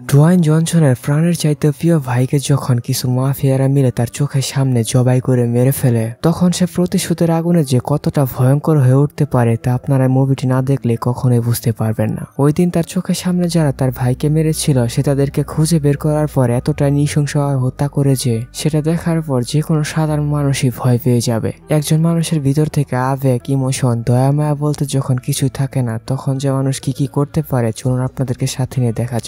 Dwayne জনসনের প্রাণের চাইতে প্রিয় ভাইকে যখন কিছু মাফিয়ারা মিলে তার চোখের সামনে জবাই করে মেরে ফেলে, তখন সে প্রতিশোধের আগুনে যে কতটা ভয়ঙ্কর হয়ে উঠতে পারে তা আপনারা মুভিটি না দেখলে কখনোই বুঝতে পারবেন না। ওই দিন তার চোখের সামনে যারা তার ভাইকে মেরেছিল সে তাদেরকে খুঁজে বের করার পর এতটাই নৃশংসভাবে হত্যা করে যে সেটা দেখার পর যে কোনো সাধারণ মানুষই ভয় পেয়ে যাবে। একজন মানুষের ভিতর থেকে আবেগ, ইমোশন, দয়া মায়া বলতে যখন কিছুই থাকে না, তখন যে মানুষ কি করতে পারে চলুন আপনাদেরকে সাথে নিয়ে দেখা যাক।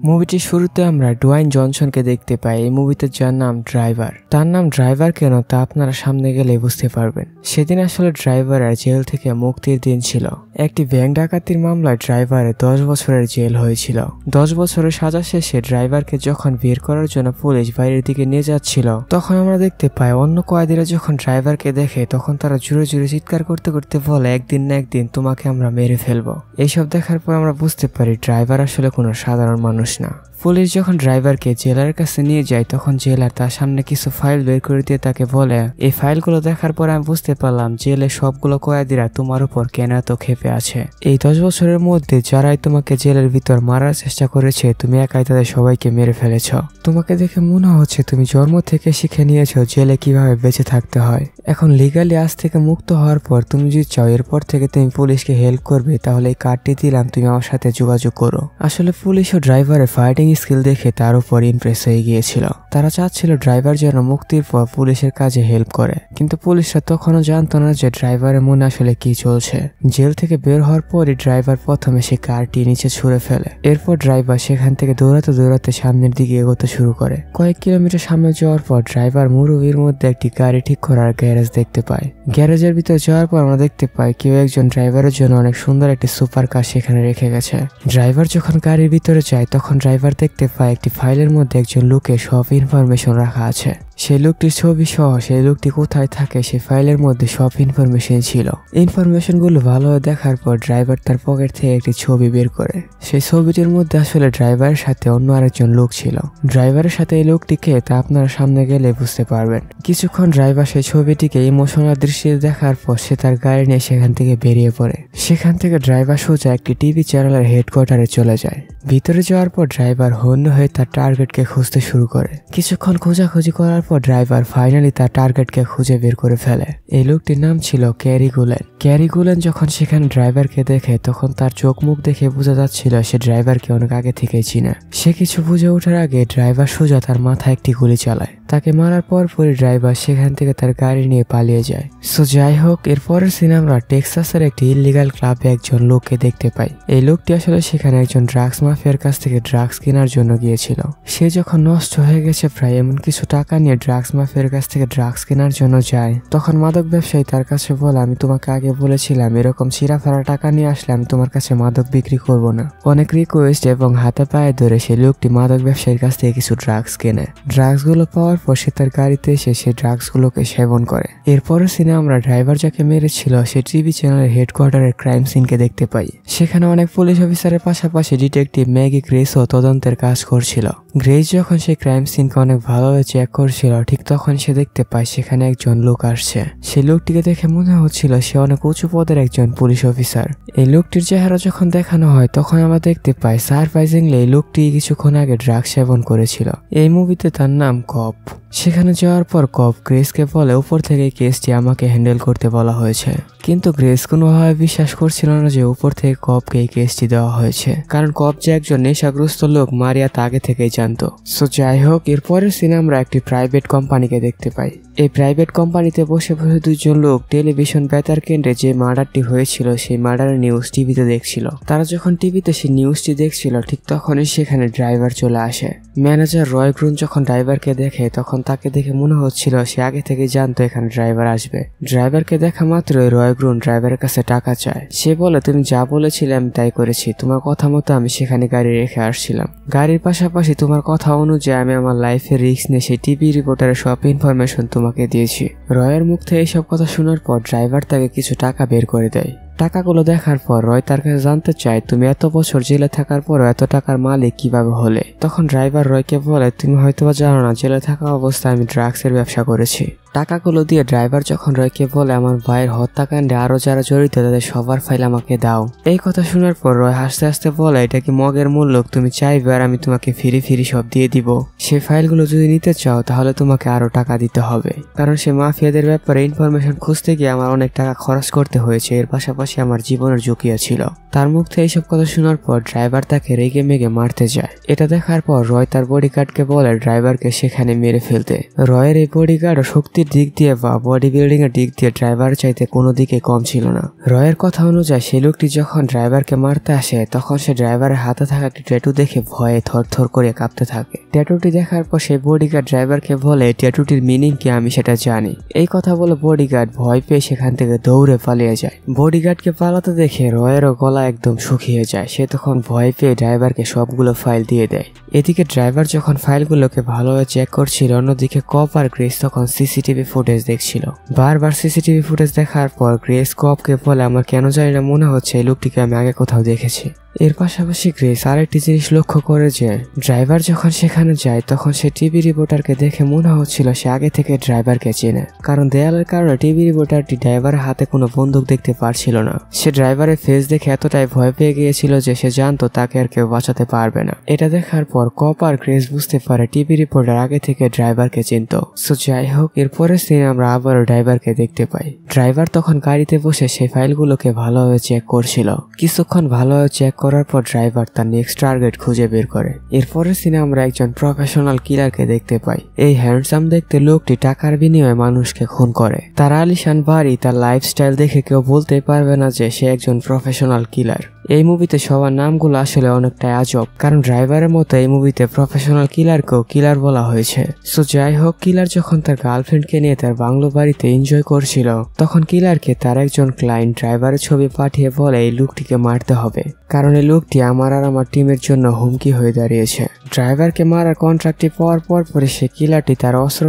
মুভিটির শুরুতে আমরা ডোয়াইন জনসনকে দেখতে পাই। এই মুভিতে যার নাম ড্রাইভার। তার নাম ড্রাইভার কেন তা আপনারা সামনে গেলে বুঝতে পারবেন। সেদিন আসলে ড্রাইভারের জেল থেকে মুক্তির দিন ছিল। একটি ব্যাংক ডাকাতির মামলায় ড্রাইভারের 10 বছরের জেল হয়েছিল। 10 বছরের সাজা শেষে ড্রাইভারকে যখন বের করার জন্য পুলিশ বাইরের দিকে নিয়ে যাচ্ছিল, তখন আমরা দেখতে পাই অন্য কয়েদিরা যখন ড্রাইভারকে দেখে তখন তারা জোরে জোরে চিৎকার করতে করতে বলে, একদিন না একদিন তোমাকে আমরা মেরে ফেলবো। এইসব দেখার পর আমরা বুঝতে পারি ড্রাইভার আসলে কোনো সাধারণ মানুষ না। পুলিশ যখন ড্রাইভারকে জেলার কাছে নিয়ে যায় তখন জেলার তার সামনে কিছু ফাইল বের করে দিয়ে তাকে বলে, এই ফাইলগুলো দেখার পর আমি বুঝতে পারলাম জেলে সবগুলো কয়েদিরা তোমার উপর কেন এত ক্ষেপে আছে। এই 10 বছরের মধ্যে যারাই তোমাকে জেলের ভিতর মারার চেষ্টা করেছে তুমি একাই তাদের সবাইকে মেরে ফেলেছ। তোমাকে দেখে মনে হচ্ছে তুমি জন্ম থেকে শিখে নিয়েছো জেলে কিভাবে বেঁচে থাকতে হয়। এখন লিগালি আজ থেকে মুক্ত হওয়ার পর তুমি যদি চাও এরপর থেকে তুমি পুলিশকে হেল্প করবে, তাহলে এই কার্ডটি দিলাম, তুমি আমার সাথে যোগাযোগ করো। আসলে পুলিশ ও ড্রাইভারের ফাইটিং স্কিল দেখে তার উপর ইমপ্রেস হয়ে গিয়েছিল। তারা চাচ্ছিল ড্রাইভার যেন মুক্তির পর পুলিশের কাজে হেল্প করে, কিন্তু পুলিশরা তখনও জানতো না যে ড্রাইভারের মনে আসলে কি চলছে। জেল থেকে বের হওয়ার পরই ড্রাইভার প্রথমে সে কারটি নিচে ছুঁড়ে ফেলে। এরপর ড্রাইভার সেখান থেকে দৌড়াতে দৌড়াতে সামনের দিকে এগোতে শুরু করে। কয়েক কিলোমিটার সামনে যাওয়ার পর ড্রাইভার মুরুবির মধ্যে একটি গাড়ি ঠিক করার গ্যারেজ দেখতে পায়। গ্যারেজের ভিতরে যাওয়ার পর আমরা দেখতে পাই কেউ একজন ড্রাইভারের জন্য অনেক সুন্দর একটি সুপার কার সেখানে রেখে গেছে। ড্রাইভার যখন গাড়ির ভিতরে যায় তখন ড্রাইভার দেখতে পায় একটি ফাইলের মধ্যে একজন লোকের সব ইনফরমেশন রাখা আছে। সেই লোকটির ছবি সহ সেই লোকটি কোথায় থাকে সেই ফাইলের মধ্যে সব ইনফরমেশন ছিল। ইনফরমেশন গুলো ভালোভাবে দেখার পর ড্রাইভার তার পকেট থেকে একটি ছবি বের করে। সেই ছবিটির মধ্যে আসলে ড্রাইভারের সাথে অন্য আরেকজন লোক ছিল। ড্রাইভারের সাথে এই লোকটিকে তা আপনারা সামনে গেলে বুঝতে পারবেন। কিছুক্ষণ ড্রাইভার সেই ছবিটিকে ইমোশনাল দৃষ্টিতে দেখার পর সে তার গাড়ি নিয়ে সেখান থেকে বেরিয়ে পড়ে। সেখান থেকে ড্রাইভার সোজা একটি টিভি চ্যানেলের হেডকোয়ার্টারে চলে যায়। ভিতরে যাওয়ার পর ড্রাইভার হন্য হয়ে তার টার্গেটকে খুঁজতে শুরু করে। কিছুক্ষণ খোঁজাখুঁজি করার পর ড্রাইভার ফাইনালি তার টার্গেটকে খুঁজে বের করে ফেলে। এই লোকটির নাম ছিল ক্যারি গুলেন। ক্যারি গুলেন যখন সেখানে ড্রাইভারকে দেখে তখন তার চোখ মুখ দেখে বোঝা যাচ্ছিল সে ড্রাইভারকে অনেক আগে থেকেই চিনে। সে কিছু বুঝে ওঠার আগে ড্রাইভার সোজা তার মাথায় একটি গুলি চালায়। তাকে মারার পরই ড্রাইভার সেখান থেকে তার গাড়ি নিয়ে পালিয়ে যায়। সো যাই হোক, এরপরের সিনে আমরা টেক্সাসের একটি ইলিগাল ক্লাবে একজন লোককে দেখতে পাই। এই লোকটি আসলে সেখানে একজন ড্রাগস মাফিয়ার কাছ থেকে ড্রাগস কেনার জন্য গিয়েছিল। সে যখন নষ্ট হয়ে গেছে প্রায় এমন কিছু টাকা নিয়ে ড্রাগস মাফিয়ার কাছ থেকে ড্রাগস কেনার জন্য যায়, তখন মাদক ব্যবসায়ী তার কাছে বলে, আমি তোমাকে আগে বলেছিলাম এরকম ছিঁড়া ফেরা টাকা নিয়ে আসলে আমি তোমার কাছে মাদক বিক্রি করব না। অনেক রিকোয়েস্ট এবং হাতে পায়ে ধরে সেই লোকটি মাদক ব্যবসায়ীর কাছ থেকে কিছু ড্রাগস কেনে। ড্রাগস গুলো পাওয়ার পর সে তার গাড়িতে এসে সে ড্রাগস গুলোকে সেবন করে। এরপরের সিনে আমরা ড্রাইভার যাকে মেরেছিল সে টিভি চ্যানেলের হেডকোয়ার্টারের ক্রাইম সিনকে দেখতে পাই। সেখানে অনেক পুলিশ অফিসারের পাশাপাশি ডিটেকটিভ ম্যাগি গ্রেসও তদন্তের কাজ করছিল। গ্রেস যখন সেই ক্রাইম সিনকে অনেক ভালোভাবে চেক করছিল ঠিক তখন সে দেখতে পায় সেখানে একজন লোক আসছে। সেই লোকটিকে দেখে মনে হচ্ছিল সে অনেক উঁচু পদের একজন পুলিশ অফিসার। এই লোকটির চেহারা যখন দেখানো হয় তখন আমরা দেখতে পাই সারপ্রাইজিংলি এই লোকটি কিছুক্ষণ আগে ড্রাগস সেবন করেছিল। এই মুভিতে তার নাম কপ। সেখানে যাওয়ার পর কপ গ্রেসকে বলে উপর থেকে কেসটি আমাকে হ্যান্ডেল করতে বলা হয়েছে, কিন্তু গ্রেস কোনোভাবে বিশ্বাস করছিল না যে উপর থেকে কপকে এই কেসটি দেওয়া হয়েছে, কারণ কপ যে একজন নেশাগ্রস্ত লোক মারিয়া তা আগে থেকেই জানতো। সো যাই হোক, এরপরের সিনে আমরা একটি প্রাইভেট কোম্পানিকে দেখতে পাই। এই প্রাইভেট কোম্পানিতে বসে বসে দুইজন লোক টেলিভিশন বেতার কেন্দ্রে যে মার্ডারটি হয়েছিল সেই মার্ডারের নিউজ টিভিতে দেখছিল। তারা যখন টিভিতে সেই নিউজটি দেখছিল ঠিক তখনই সেখানে ড্রাইভার চলে আসে। ম্যানেজার রয় গ্রুন যখন ড্রাইভারকে দেখে তখন তাকে দেখে মনে হচ্ছিল সে আগে থেকে জানতো এখানে ড্রাইভার আসবে। ড্রাইভারকে দেখা মাত্রই রয় গ্রুন ড্রাইভারের কাছে টাকা চায়। সে বলে, তুমি যা বলেছিলে আমি তাই করেছি, তোমার কথা মতো আমি সেখানে গাড়ি রেখে আসছিলাম। গাড়ির পাশাপাশি তোমার কথা অনুযায়ী আমি আমার লাইফের রিস্ক নিয়ে সেই টিভি রিপোর্টারের সব ইনফরমেশন তোমাকে দিয়েছি। রয়ের মুখ থেকে এইসব কথা শোনার পর ড্রাইভার তাকে কিছু টাকা বের করে দেয়। টাকাগুলো দেখার পর রয় তার কাছে জানতে চায়, তুমি এত বছর জেলে থাকার পরও এত টাকার মালিক কিভাবে হলে? তখন ড্রাইভার রয়কে বলে, তুমি হয়তোবা জানো না জেলে থাকা অবস্থায় আমি ড্রাগসের ব্যবসা করেছি। টাকাগুলো দিয়ে ড্রাইভার যখন রয়কে বলে আমার ভাইয়ের হত্যাকাণ্ডে আরো যারা জড়িত তাদের সবার ফাইল আমাকে দাও। এই কথা শোনার পর রয় হাসতে হাসতে বলে এটা কি মগের মূল্য, তুমি চাইবে আর আমি তোমাকে ফিরি ফিরি সব দিয়ে দিব। সে ফাইলগুলো যদি নিতে চাও তাহলে তোমাকে আরো টাকা দিতে হবে, কারণ সে মাফিয়াদের ব্যাপারে ইনফরমেশন খুঁজতে গিয়ে আমার অনেক টাকা খরচ করতে হয়েছে, এর পাশাপাশি আমার জীবনের ঝুঁকিও ছিল। তার মুখ থেকে এইসব কথা শোনার পর ড্রাইভার তাকে রেগে মেগে মারতে যায়। এটা দেখার পর রয় তার বডিগার্ডকে বলে ড্রাইভারকে সেখানে মেরে ফেলতে। রয়ের এই বডিগার্ড শক্তির দিক দিয়ে বা বডি বিল্ডিং এর দিক দিয়ে ড্রাইভার চাইতে কোনো দিকে কম ছিল না। রয়ের কথা অনুযায়ী সেই লোকটি যখন ড্রাইভারকে মারতে আসে তখন সে ড্রাইভারের হাতে থাকা একটি ট্যাটু দেখে ভয়ে থরথর করে কাঁপতে থাকে। ট্যাটুটি দেখার পর সেই বডিগার্ড ড্রাইভারকে বলে ট্যাটুটির মিনিং কি আমি সেটা জানি। এই কথা বলে বডিগার্ড ভয় পেয়ে সেখান থেকে দৌড়ে পালিয়ে যায়। বডিগার্ডকে পালাতে দেখে রয়েরও গলা একদম শুকিয়ে যায়। সে তখন ভয় পেয়ে ড্রাইভারকে সবগুলো ফাইল দিয়ে দেয়। এদিকে ড্রাইভার যখন ফাইলগুলোকে ভালোভাবে চেক করছিল, অন্যদিকে কপ আর গ্রেস তখন সিসিটিভি ফুটেজ দেখছিল। বারবার সিসিটিভি ফুটেজ দেখার পর গ্রেস কপকে বলে আমার কেন জানি না মনে হচ্ছে এই লোকটিকে আমি আগে কোথাও দেখেছি। এর পাশাপাশি গ্রেস আরেকটি জিনিস লক্ষ্য করে যে ড্রাইভার যখন সেখানে যায় তখন সে টিভি রিপোর্টারকে দেখে মনে হচ্ছিল সে আগে থেকে ড্রাইভারকে চেনে, কারণ দেয়ালের কারণে টিভি রিপোর্টারটি ড্রাইভারের হাতে কোনো বন্দুক দেখতে পারছিল না। সে ড্রাইভারের ফেস দেখে এতটাই ভয় পেয়ে গিয়েছিল যে সে জানতো তাকে আর কেউ বাঁচাতে পারবে না। এটা দেখার পর কপ আর গ্রেস বুঝতে পারে টিভি রিপোর্টার আগে থেকে ড্রাইভারকে চিনত। সো যাই হোক, এরপরের সিনে আমরা আবারও ড্রাইভারকে দেখতে পাই। ড্রাইভার তখন গাড়িতে বসে সেই ফাইলগুলোকে ভালোভাবে চেক করছিল। কিছুক্ষণ ভালোভাবে চেক করার পর ড্রাইভার তার নেক্সট টার্গেট খুঁজে বের করে। এরপরের সিনে আমরা একজন প্রফেশনাল কিলারকে দেখতে পাই। এই হ্যান্ডসাম দেখতে লোকটি টাকার বিনিময়ে মানুষকে খুন করে। তার আলিশান বাড়ি, তার লাইফস্টাইল দেখে কেউ বলতে পারবে না যে সে একজন প্রফেশনাল কিলার। এই মুভিতে সবার নামগুলো আসলে অনেকটাই আজব, কারণ ড্রাইভারের মতো এই মুভিতে প্রফেশনাল কিলারকেও কিলার বলা হয়েছে। সো যাই হোক, কিলার যখন তার গার্লফ্রেন্ডকে নিয়ে তার বাংলো বাড়িতে এনজয় করছিল তখন কিলারকে তার একজন ক্লায়েন্ট ড্রাইভারের ছবি পাঠিয়ে বলে এই লোকটিকে মারতে হবে, কারণ এই লোকটি আমার আর আমার টিমের জন্য হুমকি হয়ে দাঁড়িয়েছে। ড্রাইভারকে মারার কন্ট্রাক্টটি পাওয়ার পরে সে কিলারটি তার অস্ত্র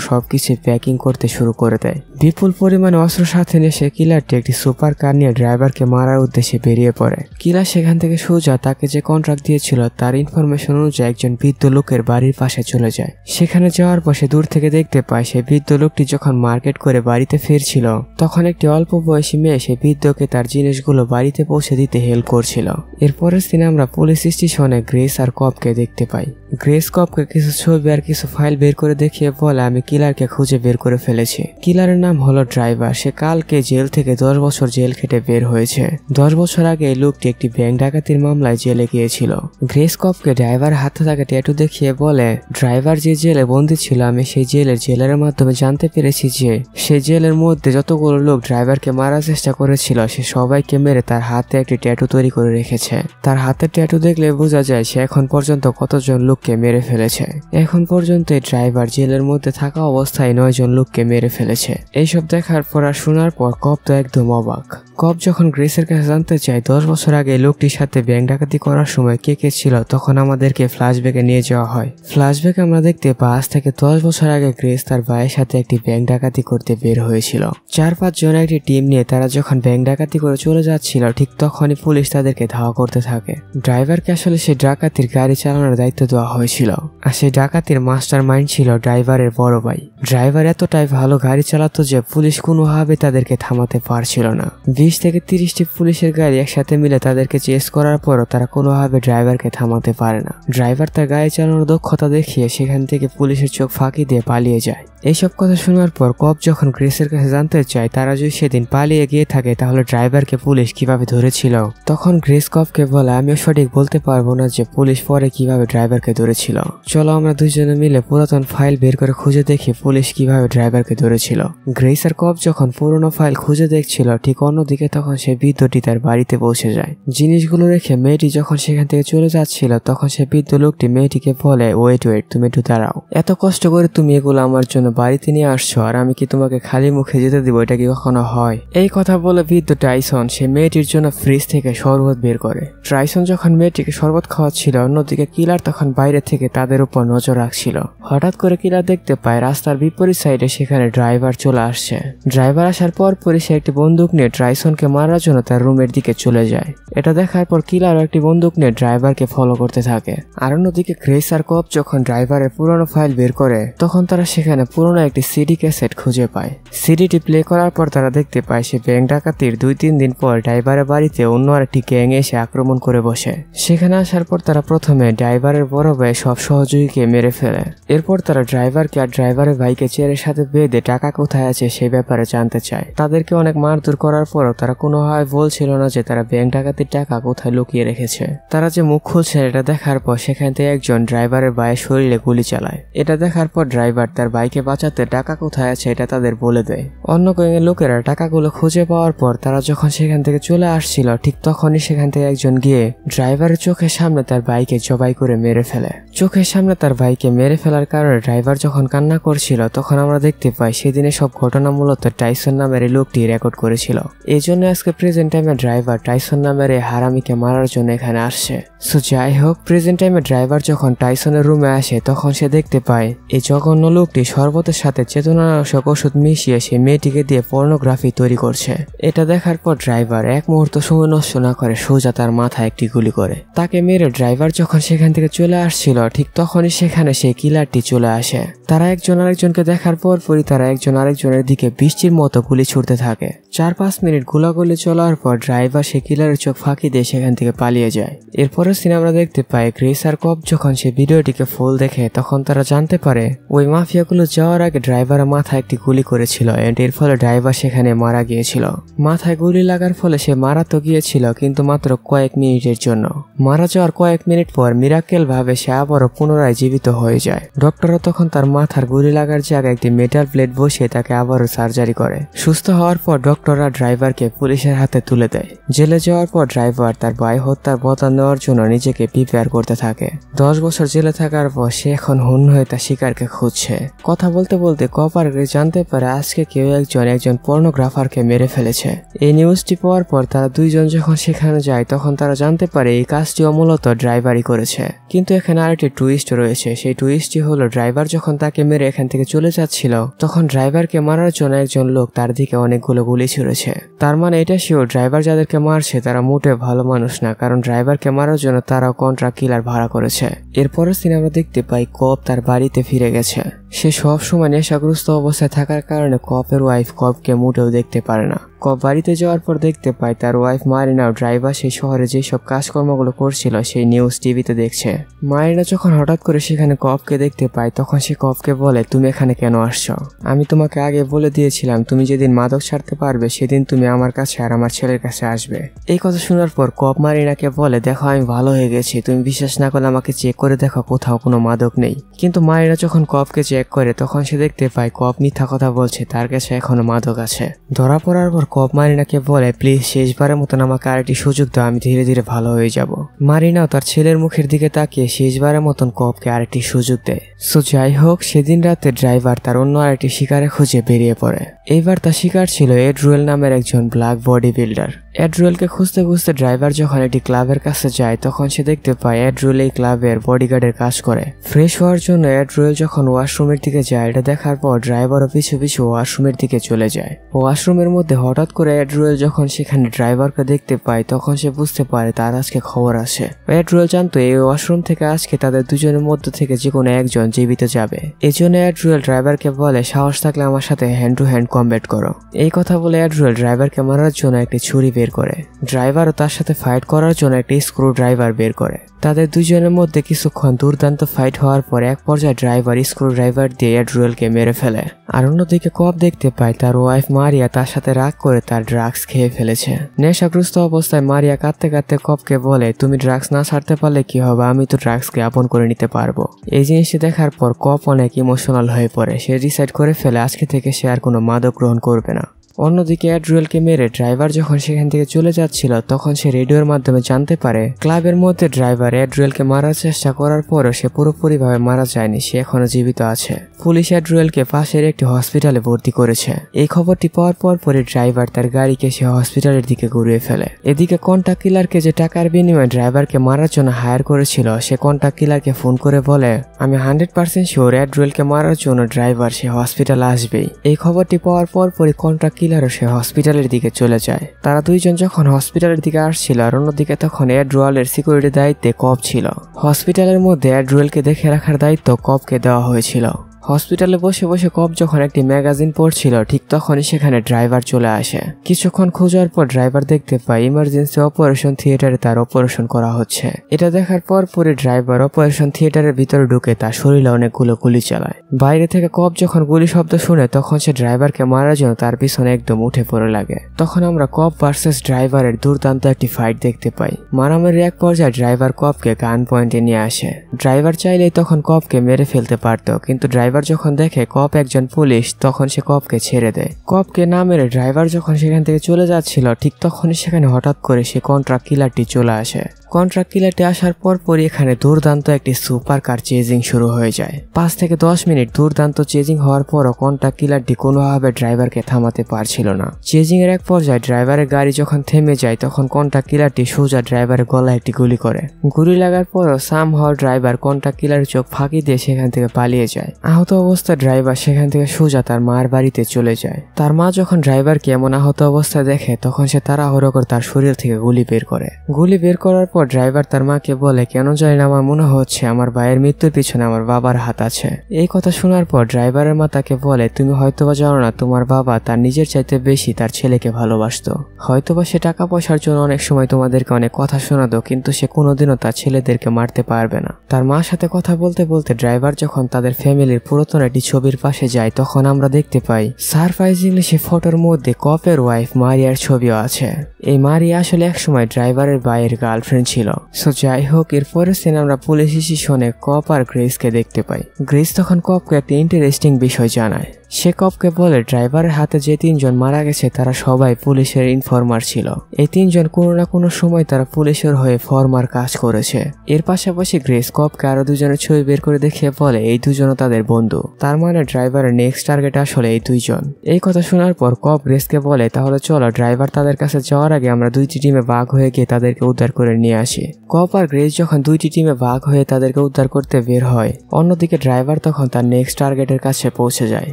সবকিছু প্যাকিং করতে শুরু করে দেয়। বিপুল পরিমাণে অস্ত্র সাথে নিয়ে সে কিলারটি একটি সুপার কার নিয়ে ড্রাইভারকে মারার উদ্দেশ্যে বেরিয়ে পড়ে। কিলার সেখান থেকে সোজা তাকে যে কন্ট্রাক্ট দিয়েছিল তার ইনফরমেশন অনুযায়ী একজন বৃদ্ধ লোকের বাড়ির পাশে চলে যায়। সেখানে যাওয়ার পর সে দূর থেকে দেখতে পায় সেই বৃদ্ধ লোকটি যখন মার্কেট করে বাড়িতে ফিরছিল তখন একটি অল্প বয়সী মেয়ে সেই বৃদ্ধকে তার জিনিসগুলো বাড়িতে পৌঁছে দিতে হেল্প করছিল। এরপরের দিনে আমরা পুলিশ স্টেশনে গ্রেস আর কপকে দেখতে পাই। গ্রেস কপকে কিছু ছবি আর কিছু ফাইল বের করে দেখিয়ে বলে আমি কিলারকে খুঁজে বের করে ফেলেছি। কিলারের নাম হলো ড্রাইভার। সে কালকে জেল থেকে 10 বছর জেল খেটে বের হয়েছে। 10 বছর আগে এই লোকটি একটি ব্যাংক ডাকাতির মামলায় জেলে গিয়েছিল। গ্রেস কপকে ড্রাইভার হাতে থাকা ট্যাটু দেখিয়ে বলে ড্রাইভার যে জেলে বন্দী ছিল আমি সেই জেলের মাধ্যমে জানতে পেরেছি যে সেই জেলের মধ্যে যতগুলো লোক ড্রাইভারকে মারার চেষ্টা করেছিল সে সবাইকে মেরে তার হাতে একটি ট্যাটু তৈরি করে রেখেছে। তার হাতের ট্যাটু দেখলে বোঝা যায় সে এখন পর্যন্ত কতজন লোককে মেরে ফেলেছে। এখন পর্যন্ত এই ড্রাইভার জেলের মধ্যে থাকা অবস্থায় 9 জন লোককে মেরে ফেলেছে। এইসব দেখার পর আর শোনার পর কপ তো একদম অবাক। কপ যখন গ্রেসের কাছে জানতে চায় 10 বছর আগে লোকটির সাথে ব্যাংক ডাকাতি করার সময় কে কে ছিল তখন আমাদেরকে ফ্ল্যাশব্যাকে নিয়ে যাওয়া হয়। ফ্ল্যাশব্যাকে আমরা দেখতে পাই আজ থেকে 10 বছর আগে গ্রেস তার ভাইয়ের সাথে একটি ব্যাংক ডাকাতি করতে বের হয়েছিল। 4-5 জন একটি টিম নিয়ে তারা যখন ব্যাংক ডাকাতি করে চলে যাচ্ছিল ঠিক তখনই পুলিশ তাদেরকে ধাওয়া করতে থাকে। ড্রাইভারকে আসলে সেই ডাকাতির গাড়ি চালানোর দায়িত্ব দেওয়া হয়েছিল আর সেই ডাকাতির মাস্টার মাইন্ড ছিল ড্রাইভারের বড় ভাই। ড্রাইভার এতটাই ভালো গাড়ি চালাতো যে পুলিশ কোনোভাবে তাদেরকে থামাতে পারছিল না। 20 থেকে 30টি পুলিশের গাড়ি একসাথে মিলে তাদেরকে চেস করার পরও তারা কোনোভাবে ড্রাইভারকে থামাতে পারে না। ড্রাইভার তার গাড়ি চালানোর দক্ষতা দেখিয়ে সেখান থেকে পুলিশের চোখ ফাঁকি দিয়ে পালিয়ে যায়। এইসব কথা শোনার পর কপ যখন গ্রেসের কাছে জানতে চায় তারা যদি সেদিন পালিয়ে গিয়ে থাকে তাহলে ড্রাইভারকে পুলিশ কিভাবে ধরেছিল, তখন গ্রেস কপকে বলে আমিও সঠিক বলতে পারবো না যে পুলিশ পরে কিভাবে ড্রাইভারকে ধরেছিল। চলো আমরা দুইজনে মিলে পুরাতন ফাইল বের করে খুঁজে দেখি পুলিশ কিভাবে ড্রাইভারকে ধরেছিল। গ্রেস আর কপ যখন পুরনো ফাইল খুঁজে দেখছিল ঠিক অন্যদিকে তখন সে বৃদ্ধটি তার বাড়িতে পৌঁছে যায়। জিনিসগুলো রেখে মেয়েটি যখন সেখান থেকে চলে যাচ্ছিল তখন সে বৃদ্ধ লোকটি মেয়েটিকে বলে ওয়েট তুমি একটু দাঁড়াও, এত কষ্ট করে তুমি এগুলো আমার জন্য বাড়িতে নিয়ে আসছো আর আমি কি তোমাকে খালি মুখে যেতে দিব? এটা কি কখনো হয়? এই কথা বলে বৃদ্ধ টাইসন সে মেয়েটির জন্য ফ্রিজ থেকে শরবত বের করে। টাইসন যখন মেয়েটিকে শরবত খাওয়াচ্ছিল অন্যদিকে কিলার তখন বাইরে থেকে তাদের উপর নজর রাখছিল। হঠাৎ করে কিলার দেখতে পায় রাস্তার বিপরীত সাইডে সেখানে ড্রাইভার চলে আসছে। ড্রাইভার আসার পরই সে একটি বন্দুক নিয়ে টাইসনকে মারার জন্য তার রুমের দিকে চলে যায়। এটা দেখার পর কিলারও একটি বন্দুক নিয়ে ড্রাইভারকে ফলো করতে থাকে। আর অন্যদিকে গ্রেস আর কপ যখন ড্রাইভারের পুরনো ফাইল বের করে তখন তারা সেখানে পুরনো একটি সিডি ক্যাসেট খুঁজে পায়। সিডিটি প্লে করার পর তারা দেখতে পায় সে ব্যাংক ডাকাতির 2-3 দিন পর ড্রাইভারের বাড়িতে অন্য আরেকটি গ্যাং এসে আক্রমণ করে বসে। সেখানে আসার পর তারা প্রথমে ড্রাইভারের বড় ভাই সব সহযোগীকে মেরে ফেলে। এরপর তারা ড্রাইভারকে আর ড্রাইভারের ভাইকে চেয়ারের সাথে বেঁধে টাকা কোথায় আছে সেই ব্যাপারে জানতে চায়। তাদেরকে অনেক মারধর করার পরও তারা কোনোভাবে বলছিল না যে তারা ব্যাংক ডাকাতির টাকা কোথায় লুকিয়ে রেখেছে। তারা যে মুখ খুলছে এটা দেখার পর সেখান থেকে একজন ড্রাইভারের ভাইয়ের শরীরে গুলি চালায়। এটা দেখার পর ড্রাইভার তার ভাইকে বাঁচাতে টাকা কোথায় আছে এটা তাদের বলে দেয়। অন্য গ্যাংয়ের লোকেরা টাকাগুলো খুঁজে পাওয়ার পর তারা যখন সেখান থেকে চলে আসছিল ঠিক তখনই সেখান থেকে একজন গিয়ে ড্রাইভারের চোখের সামনে তার ভাইকে জবাই করে মেরে ফেলে। চোখের সামনে তার ভাইকে মেরে ফেলার কারণে ড্রাইভার যখন কান্না করছিল তখন আমরা দেখতে পাই সেদিনে সব ঘটনা মূলত টাইসন নামের এই লোকটি রেকর্ড করেছিল। এই জন্য আজকে প্রেজেন্ট টাইমে ড্রাইভার টাইসন নামের এই হারামিকে মারার জন্য এখানে আসছে। সো যাই হোক, প্রেজেন্ট টাইমে ড্রাইভার যখন টাইসনের রুমে আসে তখন সে দেখতে পায় এই জঘন্য লোকটি শরবতের সাথে চেতনানাশক ওষুধ মিশিয়ে সে মেয়েটিকে দিয়ে পর্নোগ্রাফি তৈরি করছে। এটা দেখার পর ড্রাইভার এক মুহূর্ত সময় নষ্ট না করে সোজা তার মাথায় একটি গুলি করে। তাকে মেরে ড্রাইভার যখন সেখান থেকে চলে আসছিল ঠিক তখনই সেখানে সেই কিলারটি চলে আসে। তারা একজন আরেকজনকে দেখার পরই তারা একজন আরেকজনের দিকে বৃষ্টির মতো গুলি ছুটতে থাকে। 4-5 মিনিট গোলাগুলি চলার পর ড্রাইভার সে কিলারের চোখ ফাঁকি দিয়ে সেখান থেকে পালিয়ে যায়। এরপরের সিনে আমরা দেখতে পাই গ্রেস আর কপ যখন সে ভিডিওটিকে ফুল দেখে তখন তারা জানতে পারে ওই মাফিয়াগুলো যাওয়ার আগে ড্রাইভারের মাথায় একটি গুলি করেছিল এন্ড এর ফলে ড্রাইভার সেখানে মারা গিয়েছিল। মাথায় গুলি লাগার ফলে সে মারা তো গিয়েছিল কিন্তু মাত্র কয়েক মিনিটের জন্য। মারা যাওয়ার কয়েক মিনিট পর মিরাকেল ভাবে সে আবারও পুনরায় জীবিত হয়ে যায়। ডক্টরও তখন তার মাথার গুলি লাগার জায়গায় একটি মেটাল প্লেট বসিয়ে তাকে আবারও সার্জারি করে। সুস্থ হওয়ার পর ডক্টররা ড্রাইভারকে পুলিশের হাতে তুলে দেয়। জেলে যাওয়ার পর ড্রাইভার তার ভাই হত্যার বদলা নেওয়ার জন্য নিজেকে প্রিপেয়ার করতে থাকে। 10 বছর জেলে থাকার পর সে এখন হন্য হয়ে তার শিকারকে খুঁজছে। কথা বলতে বলতে কপার জানতে পারে আজকে কেউ একজন পর্নোগ্রাফারকে মেরে ফেলেছে। এই নিউজটি পাওয়ার পর তারা দুইজন যখন সেখানে যায় তখন তারা জানতে পারে এই কাজটিও মূলত ড্রাইভারই করেছে। কিন্তু এখানে আরেকটি টুইস্ট রয়েছে। সেই টুইস্টটি হলো ড্রাইভার যখন তাকে মেরে এখান থেকে চলে যাচ্ছিল তখন ড্রাইভারকে মারার জন্য একজন লোক তার দিকে অনেকগুলো গুলি ছুড়েছে। তার মানে এটা শিওর ড্রাইভার যাদেরকে মারছে তারা মোটেও ভালো মানুষ না, কারণ ড্রাইভারকে মারার জন্য তারাও কন্ট্রাক্ট কিলার ভাড়া করেছে। এরপরের সিনে আমরা দেখতে পাই কপ তার বাড়িতে ফিরে গেছে। সে সব সময় নেশাগ্রস্ত অবস্থায় থাকার কারণে কপের ওয়াইফ কপকে মোটেও দেখতে পারে না। কপ বাড়িতে যাওয়ার পর দেখতে পায় তার ওয়াইফ মারিনাও ড্রাইভার সেই শহরে যেসব কাজকর্মগুলো করছিল সেই নিউজ টিভিতে দেখছে। মারিনা যখন হঠাৎ করে সেখানে কপকে দেখতে পায় তখন সে কপকে বলে তুমি এখানে কেন আসছো? আমি তোমাকে আগে বলে দিয়েছিলাম তুমি যেদিন মাদক ছাড়তে পারবে সেদিন তুমি আমার কাছে আর আমার ছেলের কাছে আসবে। এই কথা শোনার পর কপ মারিনাকে বলে দেখো আমি ভালো হয়ে গেছি, তুমি বিশ্বাস না করলে আমাকে চেক করে দেখো কোথাও কোনো মাদক নেই। কিন্তু মারিনা যখন কপকে চেক করে তখন সে দেখতে পায় কপ মিথ্যা কথা বলছে, তার কাছে এখনো মাদক আছে। ধরা পড়ার পর কপ মারিনাকে বলে প্লিজ শেষবারের মতন আমাকে আরেকটি সুযোগ দাও, আমি ধীরে ধীরে ভালো হয়ে যাব। মারিনাও তার ছেলের মুখের দিকে তাকিয়ে শেষবারের মতন কপকে আরেকটি সুযোগ দেয়। সো যাই হোক, সেদিন রাতে ড্রাইভার তার অন্য আরেকটি শিকারে খুঁজে বেরিয়ে পড়ে। এইবার তার শিকার ছিল এড রুয়েল নামের একজন ব্ল্যাক বডি বিল্ডার। এড রুয়েলকে খুঁজতে খুঁজতে ড্রাইভার যখন একটি ক্লাবের কাছে যায় তখন সে দেখতে পায় এড রুয়েল এই ক্লাবের বডিগার্ডের কাজ করে। ফ্রেশ হওয়ার জন্য এড রুয়েল যখন ওয়াশরুমের দিকে যায় এটা দেখার পর ড্রাইভারও পিছু পিছু ওয়াশরুমের দিকে চলে যায়। ওয়াশরুমের মধ্যে হঠাৎ করে এড রুয়েল যখন সেখানে ড্রাইভারকে দেখতে পায় তখন সে বুঝতে পারে তার আজকে খবর আসে। এড রুয়েল জানতো এই ওয়াশরুম থেকে আজকে তাদের দুজনের মধ্যে থেকে যে কোনো একজন জীবিত যাবে। এই জন্য এড রুয়েল ড্রাইভারকে বলে সাহস থাকলে আমার সাথে হ্যান্ড টু হ্যান্ড কমব্যাট করো। এই কথা বলে এড রুয়েল ড্রাইভারকে মারার জন্য একটি ছুরি বের করে। ড্রাইভারও তার সাথে ফাইট করার জন্য একটি স্ক্রু ড্রাইভার বের করে। তাদের দুজনের মধ্যে কিছুক্ষণ দুর্দান্ত ফাইট হওয়ার পর এক পর্যায়ে ড্রাইভার স্ক্রু ড্রাইভার দিয়ে এড রুয়েলকে মেরে ফেলে। আর অন্যদিকে কপ দেখতে পায় তার ওয়াইফ মারিয়া তার সাথে রাগ করে তার ড্রাগস খেয়ে ফেলেছে। নেশাগ্রস্ত অবস্থায় মারিয়া কাঁদতে কাঁদতে কপকে বলে তুমি ড্রাগস না ছাড়তে পারলে কি হবে, আমি তো ড্রাগসকে আপন করে নিতে পারবো। এই জিনিসটি দেখার পর কপ অনেক ইমোশনাল হয়ে পড়ে। সে ডিসাইড করে ফেলে আজকে থেকে সে আর কোনো মাদক গ্রহণ করবে না। অন্যদিকে এড রুয়েলকে মেরে ড্রাইভার যখন সেখান থেকে চলে যাচ্ছিল তখন সে রেডিওর মাধ্যমে জানতে পারে ক্লাবের মধ্যে ড্রাইভার এড রুয়েলকে মারার চেষ্টা করার পরও সে পুরোপুরিভাবে মারা যায়নি, সে এখনো জীবিত আছে। পুলিশ এড রুয়েলকে পাশের একটি হসপিটালে ভর্তি করেছে। এই খবরটি পাওয়ার পরই ড্রাইভার তার গাড়িকে সে হসপিটালের দিকে ঘুরিয়ে ফেলে। এদিকে কন্ট্রাক্ট কিলারকে যে টাকার বিনিময়ে ড্রাইভারকে মারার জন্য হায়ার করেছিল সে কন্ট্রাক্ট কিলারকে ফোন করে বলে আমি 100% শিওর এড রুয়েলকে মারার জন্য ড্রাইভার সে হসপিটালে আসবেই। এই খবরটি পাওয়ার পরই কন্ট্রাক্ট কিলারও সে হসপিটালের দিকে চলে যায়। তারা দুইজন যখন হসপিটালের দিকে আসছিল আর অন্যদিকে তখন এডরোয়ালের সিকিউরিটির দায়িত্বে কপ ছিল। হসপিটালের মধ্যে এডরোয়ালকে দেখে রাখার দায়িত্ব কপকে দেওয়া হয়েছিল। হসপিটালে বসে বসে কপ যখন একটি ম্যাগাজিন পড়ছিল ঠিক তখনই সেখানে ড্রাইভার চলে আসে। কিছুক্ষণ খোঁজার পর ড্রাইভার দেখতে পায় ইমার্জেন্সি অপারেশন থিয়েটারে তার অপারেশন করা হচ্ছে। এটা দেখার পর পরে ড্রাইভার অপারেশন থিয়েটারের ভিতরে ঢুকে তার শরীরে অনেকগুলো গুলি চালায়। বাইরে থেকে কপ যখন গুলি শব্দ শুনে তখন সে ড্রাইভারকে মারার জন্য তার পিছনে একদম উঠে পড়ে লাগে। তখন আমরা কপ ভার্সেস ড্রাইভারের দুর্দান্ত একটি ফাইট দেখতে পাই। মারামারির এক পর্যায়ে ড্রাইভার কপকে গান পয়েন্টে নিয়ে আসে। ড্রাইভার চাইলেই তখন কপকে মেরে ফেলতে পারত, কিন্তু ড্রাইভার যখন দেখে কপ একজন পুলিশ তখন সে কপকে ছেড়ে দেয়। কপকে না মেরে ড্রাইভার যখন সেখান থেকে চলে যাচ্ছিল ঠিক তখনই সেখানে হঠাৎ করে সে কন্ট্রাক্ট কিলারটি চলে আসে। কন্ট্রাক্ট কিলারটি আসার পরই এখানে দুর্দান্ত একটি সুপার কার চেজিং শুরু হয়ে যায়। 5 থেকে 10 মিনিট দুর্দান্ত চেজিং হওয়ার পরও কন্ট্রাক্ট কিলারটি কোনোভাবে ড্রাইভারকে থামাতে পারছিল না। চেজিং এর এক পর্যায়ে ড্রাইভারের গাড়ি যখন থেমে যায় তখন কন্ট্রাক্ট কিলারটি সোজা ড্রাইভারের গলায় একটি গুলি করে। গুলি লাগার পরও সামহাও ড্রাইভার কন্ট্রাক্ট কিলারের চোখ ফাঁকি দিয়ে সেখান থেকে পালিয়ে যায়। আহত অবস্থায় ড্রাইভার সেখান থেকে সোজা তার মার বাড়িতে চলে যায়। তার মা যখন ড্রাইভারকে এমন আহত অবস্থায় দেখে তখন সে তাড়াহুড়ো করে তার শরীর থেকে গুলি বের করে। গুলি বের করার পর ড্রাইভার তার মাকে বলে, কেন জানি না আমার মনে হচ্ছে আমার ভাইয়ের মৃত্যুর পিছনে আমার বাবার হাত আছে। এই কথা শোনার পর ড্রাইভারের মা তাকে বলে, তুমি হয়তোবা জানো না তোমার বাবা তার নিজের চাইতে বেশি তার ছেলেকে ভালোবাসতো। হয়তোবা সে টাকা পয়সার জন্য অনেক সময় তোমাদেরকে অনেক কথা শোনাতো, কিন্তু সে কোনোদিনও তার ছেলেদেরকে মারতে পারবে না। তার মার সাথে কথা বলতে বলতে ড্রাইভার যখন তাদের ফ্যামিলির পুরাতন একটি ছবির পাশে যায় তখন আমরা দেখতে পাই সারপ্রাইজিংলি সে ফটোর মধ্যে কপের ওয়াইফ মারিয়ার ছবিও আছে। এই মারিয়া আসলে একসময় ড্রাইভারের ভাইয়ের গার্লফ্রেন্ড ছিল। সো যাই হোক, এরপরের সিনে আমরা পুলিশ স্টেশনে কপ আর গ্রেসকে দেখতে পাই। গ্রেস তখন কপকে একটা ইন্টারেস্টিং বিষয় জানায়। সে কপকে বলে ড্রাইভারের হাতে যে 3 জন মারা গেছে তারা সবাই পুলিশের ইনফরমার ছিল। এই 3 জন কোনো না কোনো সময় তারা পুলিশের হয়ে ফর্মার কাজ করেছে। এর পাশাপাশি গ্রেস কপকে আরো 2 জনের ছবি বের করে দেখিয়ে বলে এই 2 জনও তাদের বন্ধু। তার মানে ড্রাইভারের নেক্সট টার্গেট আসলে এই 2 জন। এই কথা শোনার পর কপ গ্রেসকে বলে, তাহলে চলো ড্রাইভার তাদের কাছে যাওয়ার আগে আমরা 2টি টিমে ভাগ হয়ে গিয়ে তাদেরকে উদ্ধার করে নিয়ে আসি। কপ আর গ্রেস যখন 2টি টিমে ভাগ হয়ে তাদেরকে উদ্ধার করতে বের হয়, অন্যদিকে ড্রাইভার তখন তার নেক্সট টার্গেটের কাছে পৌঁছে যায়।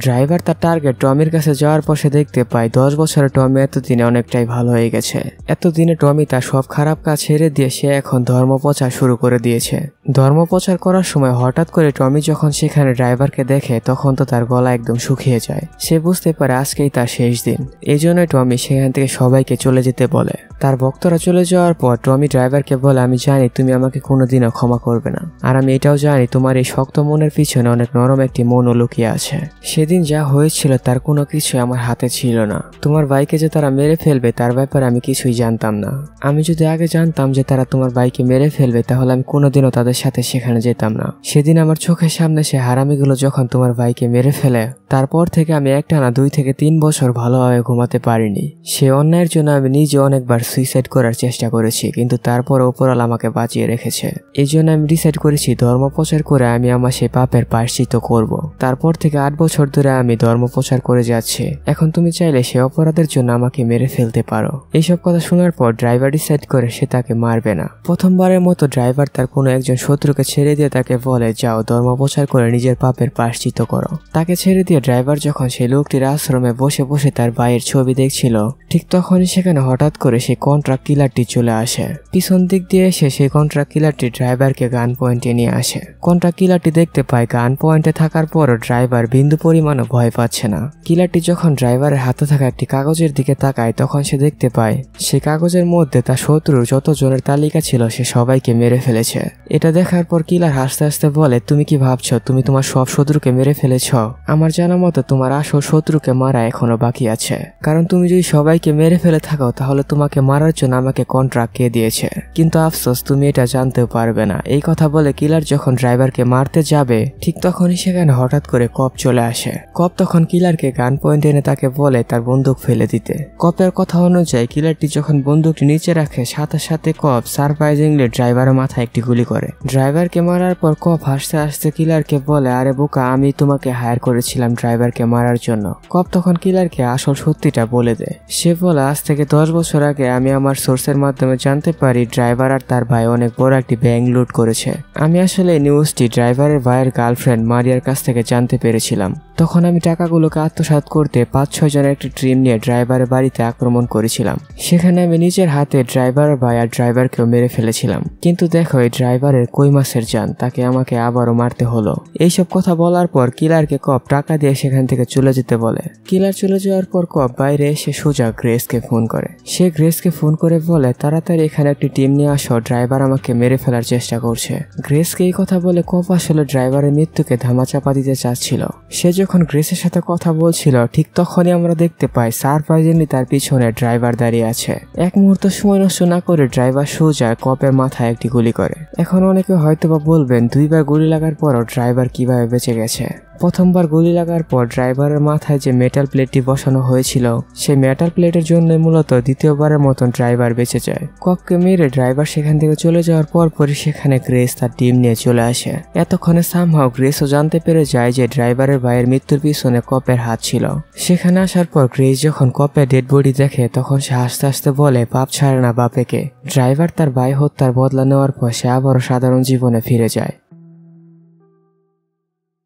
ড্রাইভার তার টার্গেট টমির কাছে যাওয়ার পর সে দেখতে পায় 10 বছরের টমি এতদিনে অনেকটাই ভালো হয়ে গেছে। এতদিনে টমি তার সব খারাপ কাজ ছেড়ে দিয়ে সে এখন ধর্মপ্রচার শুরু করে দিয়েছে। ধর্মপ্রচার করার সময় হঠাৎ করে টমি যখন সেখানে ড্রাইভারকে দেখে তখন তো তার গলা একদম শুকিয়ে যায়। সে বুঝতে পারে আজকেই তার শেষ দিন। এই জন্যই টমি সেখান থেকে সবাইকে চলে যেতে বলে। তার ভক্তরা চলে যাওয়ার পর টমি ড্রাইভারকে বলে, আমি জানি তুমি আমাকে কোনোদিনও ক্ষমা করবে না, আর আমি এটাও জানি তোমার এই শক্ত মনের পিছনে অনেক নরম একটি মনও লুকিয়ে আছে। সেদিন যা হয়েছিল তার কোনো কিছু আমার হাতে ছিল না। তোমার ভাইকে যে তারা মেরে ফেলবে তার ব্যাপারে আমি কিছুই জানতাম না। আমি যদি আগে জানতাম যে তারা তোমার ভাইকে মেরে ফেলবে তাহলে আমি কোনোদিনও তাদের সাথে সেখানে যেতাম না। সেদিন আমার চোখের সামনে সে হারামিগুলো যখন তোমার ভাইকে মেরে ফেলে তারপর থেকে আমি একটানা 2 থেকে 3 বছর ভালোভাবে ঘুমাতে পারিনি। সে অন্যায়ের জন্য আমি নিজে অনেকবার সুইসাইড করার চেষ্টা করেছি, কিন্তু তারপর উপরওয়ালা আমাকে বাঁচিয়ে রেখেছে। এই জন্য আমি ডিসাইড করেছি ধর্মপ্রচার করে আমি আমার সেই পাপের প্রায়শ্চিত্ত করব। তারপর থেকে 8 বছর ধরে আমি ধর্মপ্রচার করে যাচ্ছি। এখন তুমি চাইলে সে অপরাধের জন্য আমাকে মেরে ফেলতে পারো। এইসব কথা শোনার পর ড্রাইভার ডিসাইড করে সে তাকে মারবে না। প্রথমবারের মতো ড্রাইভার তার কোনো একজন শত্রুকে ছেড়ে দিয়ে তাকে বলে, যাও ধর্মপ্রচার করে নিজের পাপের প্রায়শ্চিত্ত করো। তাকে ছেড়ে দিয়ে ড্রাইভার যখন সেই লোকটির আশ্রমে বসে বসে তার ভাইয়ের ছবি দেখছিল ঠিক তখনই সেখানে হঠাৎ করে সেই কন্ট্রাক্ট কিলারটি চলে আসে। পিছন দিক দিয়ে এসে সেই কন্ট্রাক্ট কিলারটি ড্রাইভারকে গান পয়েন্টে নিয়ে আসে। কন্ট্রাক্ট কিলারটি দেখতে পায় গান পয়েন্টে থাকার পরও ড্রাইভার বিন্দু পরিমাণও ভয় পাচ্ছে না। কিলারটি যখন ড্রাইভারের হাতে থাকা একটি কাগজের দিকে তাকায় তখন সে দেখতে পায় সেই কাগজের মধ্যে তার শত্রুর যত জনের তালিকা ছিল সে সবাইকে মেরে ফেলেছে। এটা দেখার পর কিলার হাসতে হাসতে বলে, তুমি কি ভাবছো তুমি তোমার সব শত্রুকে মেরে ফেলেছ? আমার জানা মতো তোমার আসল শত্রুকে মারা এখনো বাকি আছে। কারণ তুমি যদি সবাইকে মেরে ফেলে থাকো তাহলে তোমাকে মারার জন্য আমাকে কন্ট্রাক্ট কে দিয়েছে, কিন্তু আফসোস তুমি এটা জানতেও পারবে না। এই কথা বলে কিলার যখন ড্রাইভারকে মারতে যাবে ঠিক তখনই সেখানে হঠাৎ করে কপ চলে আসে। কপ তখন কিলারকে গান পয়েন্ট এনে তাকে বলে তার বন্দুক ফেলে দিতে। কপের কথা অনুযায়ী কিলারটি যখন বন্দুকটি নিচে রাখে সাথে সাথে কপ সারপ্রাইজিংলি ড্রাইভারের মাথায় একটি গুলি করে। ড্রাইভারকে মারার পর কপ হাসতে হাসতে কিলারকে বলে, আরে বোকা, আমি তোমাকে হায়ার করেছিলাম ড্রাইভারকে মারার জন্য। কপ তখন কিলারকে আসল সত্যিটা বলে দেয়। সে বলে, আজ থেকে 10 বছর আগে আমি আমার সোর্সের মাধ্যমে জানতে পারি ড্রাইভার আর তার ভাই অনেক বড় একটি ব্যাংক লুট করেছে। আমি আসলে এই নিউজটি ড্রাইভারের ভাইয়ের গার্লফ্রেন্ড মারিয়ার কাছ থেকে জানতে পেরেছিলাম। তখন আমি টাকাগুলোকে আত্মসাৎ করতে 5-6 জনের একটা টিম নিয়ে ড্রাইভারের বাড়িতে আক্রমণ করেছিলাম। সেখানে আমি নিজের হাতে ড্রাইভারের ভাই আর ড্রাইভারকেও মেরে ফেলেছিলাম। কিন্তু দেখো এই ড্রাইভারের কই মাসের জান, তাকে আমাকে আবারও মারতে হলো। এইসব কথা বলার পর কিলারকে কপ টাকা দিয়ে সেখান থেকে চলে যেতে বলে। কিলার চলে যাওয়ার পর কপ বাইরে এসে সোজা গ্রেসকে ফোন করে। সে গ্রেসকে ফোন করে বলে তাড়াতাড়ি এখানে একটি টিম নিয়ে আসো, ড্রাইভার আমাকে মেরে ফেলার চেষ্টা করছে। গ্রেসকে এই কথা বলে কপ আসলে ড্রাইভারের মৃত্যুকে ধামাচাপা দিতে চাচ্ছিল। সে যখন গ্রেসের সাথে কথা বলছিল ঠিক তখনই আমরা দেখতে পাই সারপ্রাইজিংলি তার পিছনে ড্রাইভার দাঁড়িয়ে আছে। এক মুহূর্ত সময় নষ্ট না করে ড্রাইভার সোজা কপের মাথায় একটি গুলি করে। এখন অনেকে হয়তোবা বলবেন 2বার গুলি লাগার পরও ড্রাইভার কিভাবে বেঁচে গেছে। প্রথমবার গুলি লাগার পর ড্রাইভারের মাথায় যে মেটাল প্লেটটি বসানো হয়েছিল সেই মেটাল প্লেটের জন্য মূলত দ্বিতীয়বারের মতন ড্রাইভার বেঁচে যায়। কপকে মেরে ড্রাইভার সেখান থেকে চলে যাওয়ার পরই সেখানে গ্রেস তার টিম নিয়ে চলে আসে। এতক্ষণে সামহাও গ্রেসও জানতে পেরে যায় যে ড্রাইভারের ভাইয়ের মৃত্যুর পিছনে কপের হাত ছিল। সেখানে আসার পর গ্রেস যখন কপের ডেড বডি দেখে তখন সে হাসতে হাসতে বলে বাপ ছাড়ে না বাপেকে। ড্রাইভার তার ভাই হত্যার বদলা নেওয়ার পর সে আবারও সাধারণ জীবনে ফিরে যায়।